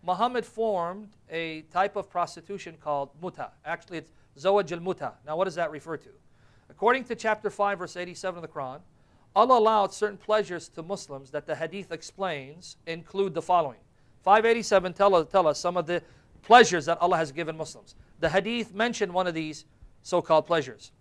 Muhammad formed a type of prostitution called Mut'ah. Actually, it's Zawaj al Mut'ah. Now, what does that refer to? According to chapter 5, verse 87 of the Quran, Allah allowed certain pleasures to Muslims that the hadith explains include the following. 587 tell us some of the pleasures that Allah has given Muslims. The hadith mentioned one of these so-called pleasures.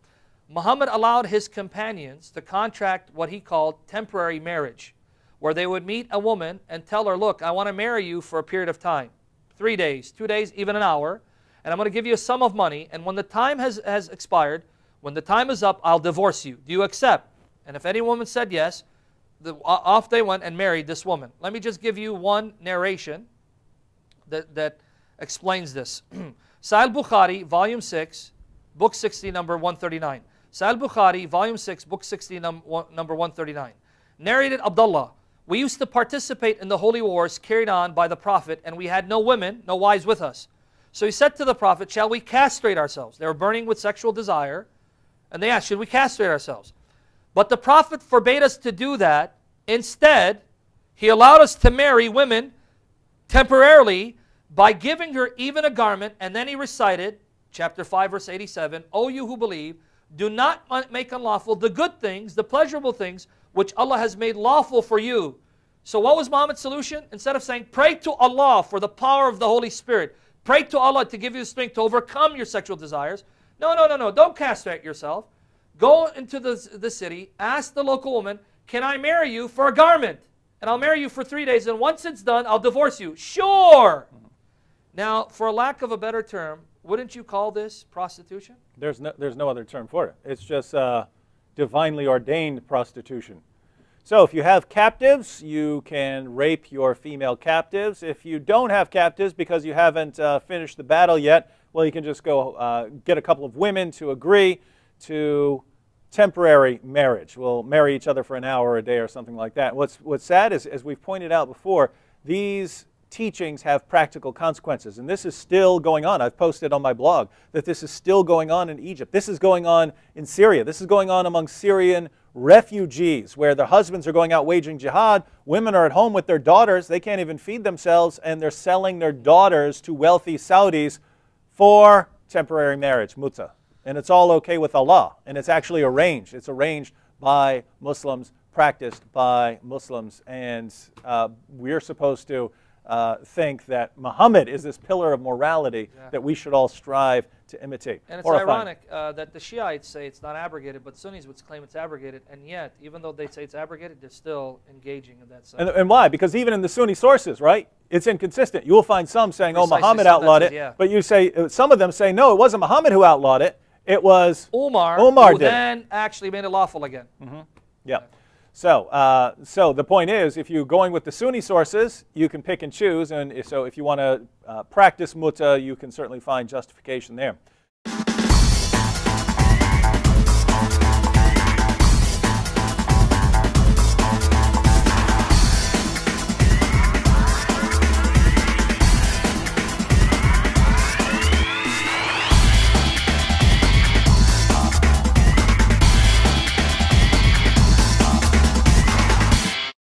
Muhammad allowed his companions to contract what he called temporary marriage, where they would meet a woman and tell her, look, I want to marry you for a period of time, 3 days, 2 days, even an hour, and I'm going to give you a sum of money, and when the time has expired, when the time is up, I'll divorce you. Do you accept? And if any woman said yes, off they went and married this woman. Let me just give you one narration that explains this. Sahih Bukhari, volume 6, book 60, number 139. Sahih Bukhari, volume 6, book 60, number 139. Narrated Abdullah, we used to participate in the holy wars carried on by the Prophet, and we had no women, no wives with us. So he said to the Prophet, shall we castrate ourselves? They were burning with sexual desire, and they asked, should we castrate ourselves? But the Prophet forbade us to do that. Instead, he allowed us to marry women temporarily by giving her even a garment, and then he recited, chapter 5, verse 87, O you who believe, do not make unlawful the good things, the pleasurable things, which Allah has made lawful for you. So what was Muhammad's solution? Instead of saying, pray to Allah for the power of the Holy Spirit, pray to Allah to give you the strength to overcome your sexual desires. No, don't castrate yourself. Go into the city, ask the local woman, can I marry you for a garment? And I'll marry you for 3 days, and once it's done, I'll divorce you. Sure! Now, for lack of a better term, wouldn't you call this prostitution? There's no other term for it. It's just divinely ordained prostitution. So if you have captives, you can rape your female captives. If you don't have captives because you haven't finished the battle yet, well, you can just go get a couple of women to agree to temporary marriage. We'll marry each other for an hour or a day or something like that. What's sad is, as we've pointed out before, these teachings have practical consequences, and this is still going on. I've posted on my blog that this is still going on in Egypt. This is going on in Syria. This is going on among Syrian refugees, where their husbands are going out waging jihad. Women are at home with their daughters. They can't even feed themselves, and they're selling their daughters to wealthy Saudis for temporary marriage, mut'ah. And it's all okay with Allah, and it's actually arranged. It's arranged by Muslims, practiced by Muslims, and we're supposed to think that Muhammad is this pillar of morality that we should all strive to imitate. And it's ironic that the Shiites say it's not abrogated, but Sunnis would claim it's abrogated, and yet, even though they say it's abrogated, they're still engaging in that side. And why? Because even in the Sunni sources, right, it's inconsistent. You will find some saying, oh, Muhammad outlawed it, but you say, some of them say, no, it wasn't Muhammad who outlawed it, it was Umar who did then actually made it lawful again. Yeah. So the point is, if you're going with the Sunni sources, you can pick and choose, and so if you want to practice mut'ah, you can certainly find justification there.